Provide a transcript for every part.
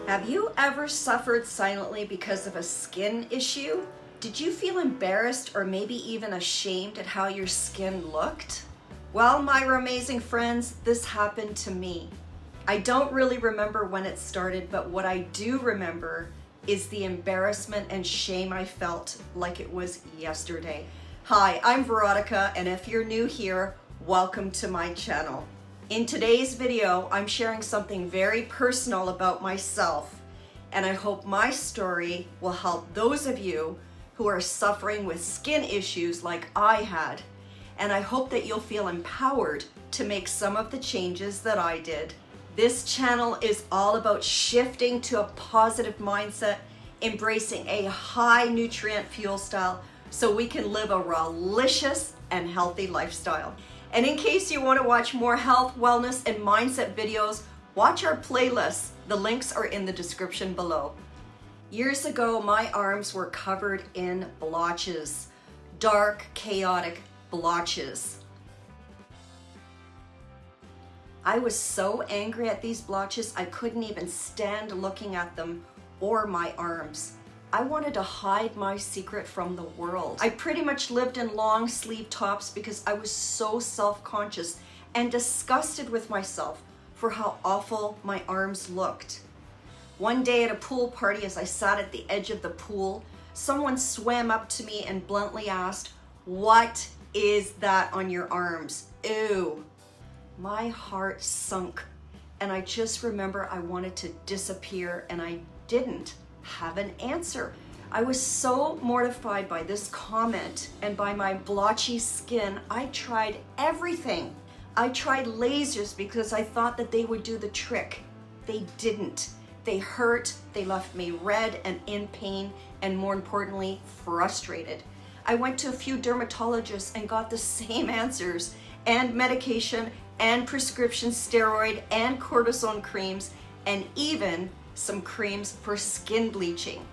Have you ever suffered silently because of a skin issue? Did you feel embarrassed or maybe even ashamed at how your skin looked? Well, my RAWmazing friends, this happened to me. I don't really remember when it started, but what I do remember is the embarrassment and shame I felt like it was yesterday. Hi, I'm VeRAWonica, and if you're new here, welcome to my channel. In today's video, I'm sharing something very personal about myself, and I hope my story will help those of you who are suffering with skin issues like I had, and I hope that you'll feel empowered to make some of the changes that I did. This channel is all about shifting to a positive mindset, embracing a high nutrient fuel style so we can live a rawlicious and healthy lifestyle. And in case you want to watch more health, wellness, and mindset videos, watch our playlists. The links are in the description below. Years ago, my arms were covered in blotches, dark, chaotic blotches. I was so angry at these blotches, I couldn't even stand looking at them or my arms. I wanted to hide my secret from the world. I pretty much lived in long sleeve tops because I was so self-conscious and disgusted with myself for how awful my arms looked. One day at a pool party, as I sat at the edge of the pool, someone swam up to me and bluntly asked, "What is that on your arms? Ew." My heart sunk, and I just remember I wanted to disappear, and I didn't have an answer. I was so mortified by this comment and by my blotchy skin. I tried everything. I tried lasers because I thought that they would do the trick. They didn't. They hurt, they left me red and in pain, and more importantly, frustrated. I went to a few dermatologists and got the same answers, and medication, and prescription steroid, and cortisone creams, and even some creams for skin bleaching.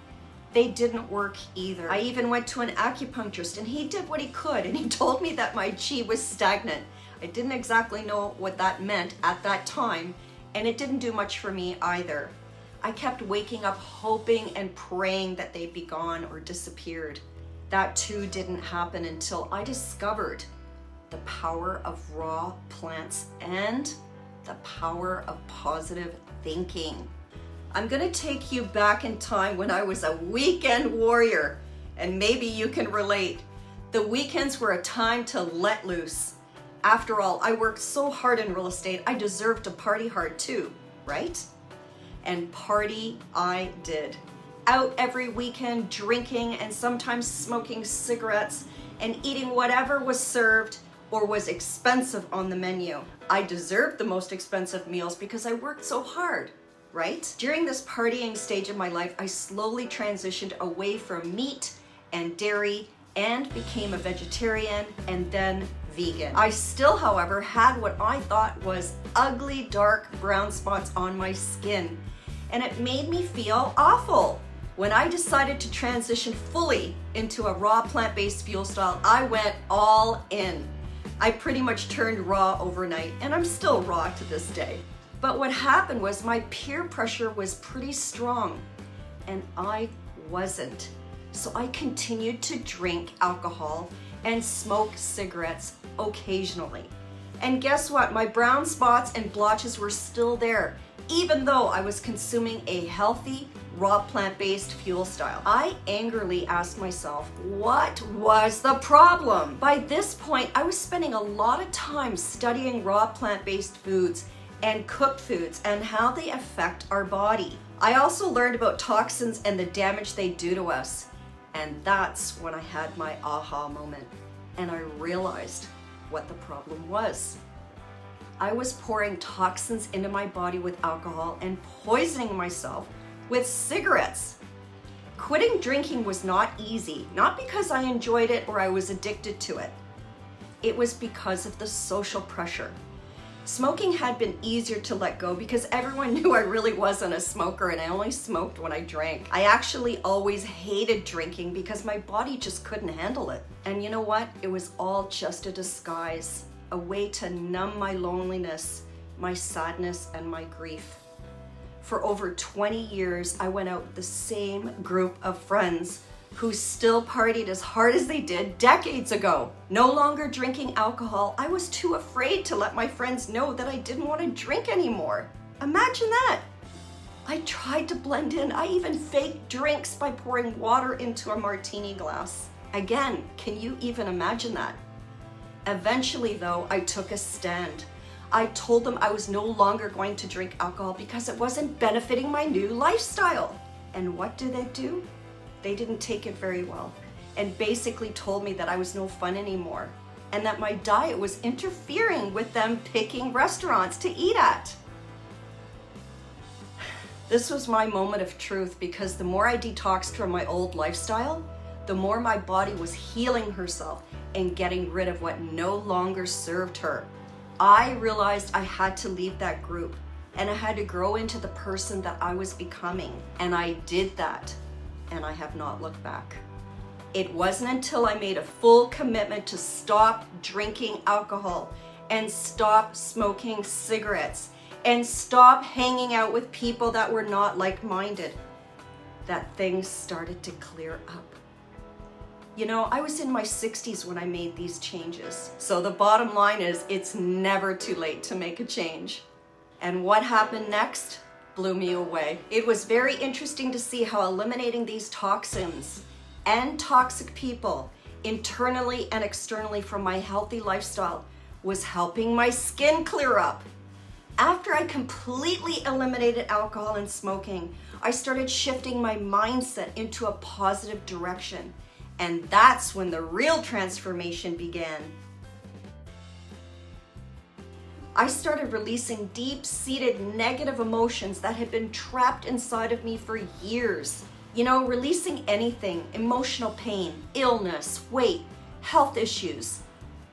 They didn't work either. I even went to an acupuncturist, and he did what he could, and he told me that my chi was stagnant. I didn't exactly know what that meant at that time, and it didn't do much for me either. I kept waking up hoping and praying that they'd be gone or disappeared. That too didn't happen until I discovered the power of raw plants and the power of positive thinking. I'm gonna take you back in time when I was a weekend warrior, and maybe you can relate. The weekends were a time to let loose. After all, I worked so hard in real estate, I deserved to party hard too, right? And party I did. Out every weekend, drinking and sometimes smoking cigarettes and eating whatever was served or was expensive on the menu. I deserved the most expensive meals because I worked so hard, right? During this partying stage of my life, I slowly transitioned away from meat and dairy and became a vegetarian and then vegan. I still, however, had what I thought was ugly, dark brown spots on my skin, and it made me feel awful. When I decided to transition fully into a raw plant-based fuel style, I went all in. I pretty much turned raw overnight, and I'm still raw to this day. But what happened was my peer pressure was pretty strong, and I wasn't. So I continued to drink alcohol and smoke cigarettes occasionally. And guess what? My brown spots and blotches were still there, even though I was consuming a healthy, raw plant-based fuel style. I angrily asked myself, what was the problem? By this point, I was spending a lot of time studying raw plant-based foods and cooked foods and how they affect our body. I also learned about toxins and the damage they do to us. And that's when I had my aha moment, and I realized what the problem was. I was pouring toxins into my body with alcohol and poisoning myself with cigarettes. Quitting drinking was not easy, not because I enjoyed it or I was addicted to it. It was because of the social pressure. Smoking had been easier to let go because everyone knew I really wasn't a smoker and I only smoked when I drank. I actually always hated drinking because my body just couldn't handle it. And you know what? It was all just a disguise, a way to numb my loneliness, my sadness, and my grief. For over 20 years, I went out with the same group of friends who still partied as hard as they did decades ago. No longer drinking alcohol, I was too afraid to let my friends know that I didn't want to drink anymore. Imagine that. I tried to blend in. I even faked drinks by pouring water into a martini glass. Again, can you even imagine that? Eventually though, I took a stand. I told them I was no longer going to drink alcohol because it wasn't benefiting my new lifestyle. And what did they do? They didn't take it very well and basically told me that I was no fun anymore and that my diet was interfering with them picking restaurants to eat at. This was my moment of truth because the more I detoxed from my old lifestyle, the more my body was healing herself and getting rid of what no longer served her. I realized I had to leave that group and I had to grow into the person that I was becoming. And I did that. And I have not looked back. It wasn't until I made a full commitment to stop drinking alcohol and stop smoking cigarettes and stop hanging out with people that were not like-minded that things started to clear up. You know, I was in my 60s when I made these changes. So the bottom line is it's never too late to make a change. And what happened next blew me away. It was very interesting to see how eliminating these toxins and toxic people internally and externally from my healthy lifestyle was helping my skin clear up. After I completely eliminated alcohol and smoking, I started shifting my mindset into a positive direction. And that's when the real transformation began. I started releasing deep-seated negative emotions that had been trapped inside of me for years. You know, releasing anything, emotional pain, illness, weight, health issues,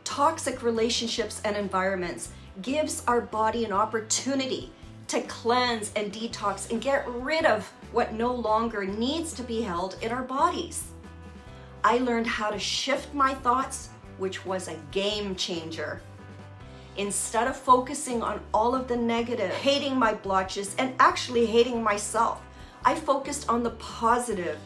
toxic relationships and environments gives our body an opportunity to cleanse and detox and get rid of what no longer needs to be held in our bodies. I learned how to shift my thoughts, which was a game changer. Instead of focusing on all of the negative, hating my blotches, and actually hating myself, I focused on the positive,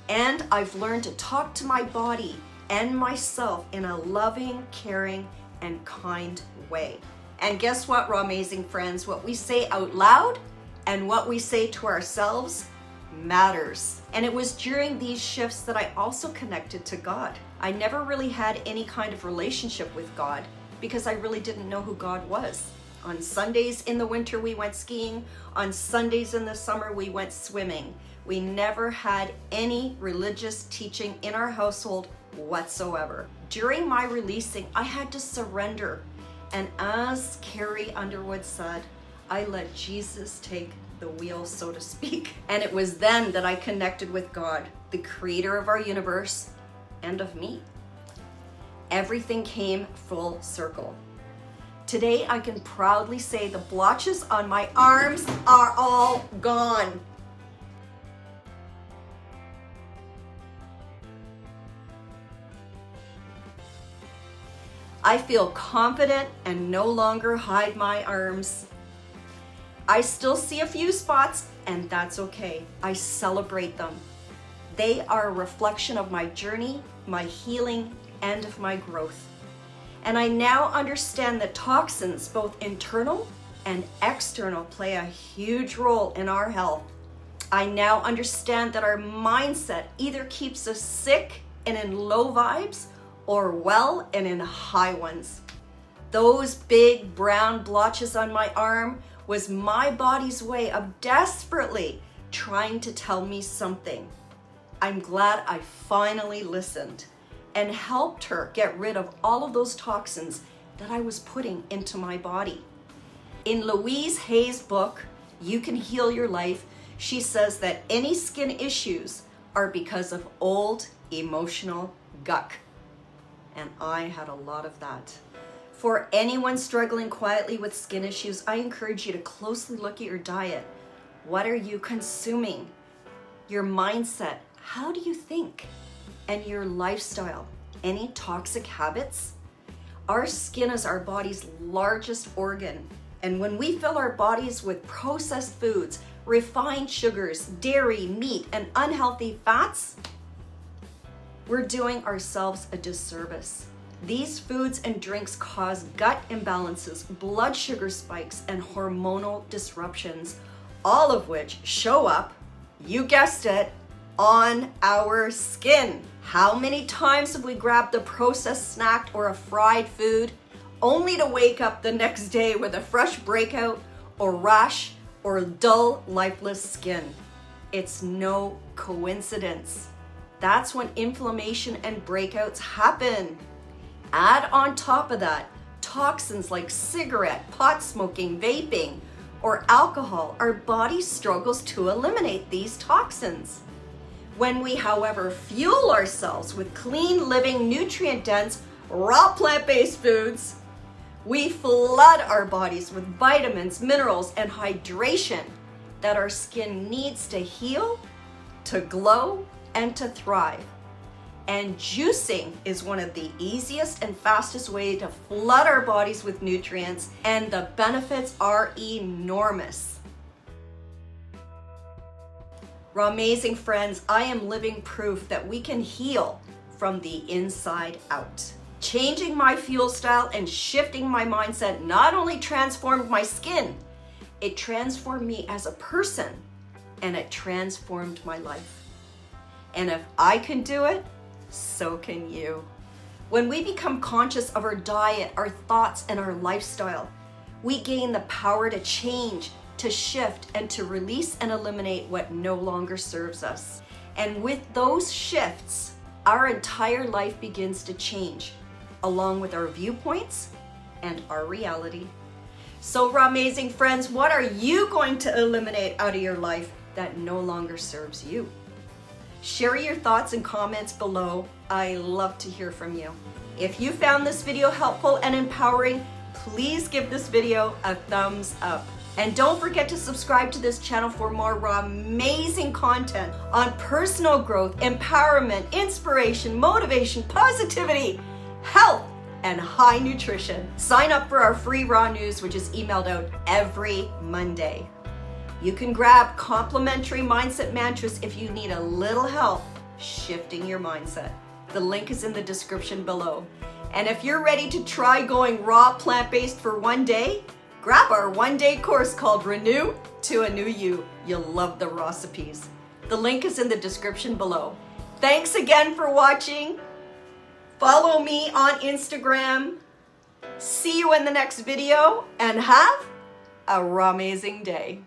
and I've learned to talk to my body and myself in a loving, caring, and kind way. And guess what, RAWmazing friends? What we say out loud and what we say to ourselves matters. And it was during these shifts that I also connected to God. I never really had any kind of relationship with God because I really didn't know who God was. On Sundays in the winter, we went skiing. On Sundays in the summer, we went swimming. We never had any religious teaching in our household whatsoever. During my releasing, I had to surrender. And as Carrie Underwood said, I let Jesus take the wheel, so to speak. And it was then that I connected with God, the creator of our universe and of me. Everything came full circle. Today, I can proudly say the blotches on my arms are all gone. I feel confident and no longer hide my arms. I still see a few spots, and that's okay. I celebrate them. They are a reflection of my journey, my healing, and of my growth. And I now understand that toxins, both internal and external, play a huge role in our health. I now understand that our mindset either keeps us sick and in low vibes or well and in high ones. Those big brown blotches on my arm was my body's way of desperately trying to tell me something. I'm glad I finally listened and helped her get rid of all of those toxins that I was putting into my body. In Louise Hay's book, You Can Heal Your Life, she says that any skin issues are because of old emotional guck. And I had a lot of that. For anyone struggling quietly with skin issues, I encourage you to closely look at your diet. What are you consuming? Your mindset, how do you think? And your lifestyle, any toxic habits? Our skin is our body's largest organ, And when we fill our bodies with processed foods, refined sugars, dairy, meat, and unhealthy fats, we're doing ourselves a disservice. These foods and drinks cause gut imbalances, blood sugar spikes, and hormonal disruptions, all of which show up, you guessed it, on our skin. How many times have we grabbed a processed snack or a fried food only to wake up the next day with a fresh breakout or rash or dull, lifeless skin? It's no coincidence. That's when inflammation and breakouts happen. Add on top of that toxins like cigarette, pot smoking, vaping, or alcohol. Our body struggles to eliminate these toxins. When we, however, fuel ourselves with clean living, nutrient-dense, raw plant-based foods, we flood our bodies with vitamins, minerals, and hydration that our skin needs to heal, to glow, and to thrive. And juicing is one of the easiest and fastest way to flood our bodies with nutrients, and the benefits are enormous. RAWmazing friends, I am living proof that we can heal from the inside out. Changing my fuel style and shifting my mindset not only transformed my skin, it transformed me as a person, and it transformed my life. And if I can do it, so can you. When we become conscious of our diet, our thoughts, and our lifestyle, we gain the power to change, to shift, and to release and eliminate what no longer serves us. And with those shifts, our entire life begins to change, along with our viewpoints and our reality. So RAWmazing friends, what are you going to eliminate out of your life that no longer serves you? Share your thoughts and comments below. I love to hear from you. If you found this video helpful and empowering, please give this video a thumbs up. And don't forget to subscribe to this channel for more RAWmazing content on personal growth, empowerment, inspiration, motivation, positivity, health, and high nutrition. Sign up for our free raw news, which is emailed out every Monday. You can grab complimentary mindset mantras if you need a little help shifting your mindset. The link is in the description below. And if you're ready to try going raw plant-based for one day, grab our one-day course called Renew to a New You. You'll love the recipes. The link is in the description below. Thanks again for watching. Follow me on Instagram. See you in the next video, and have a RAWmazing day.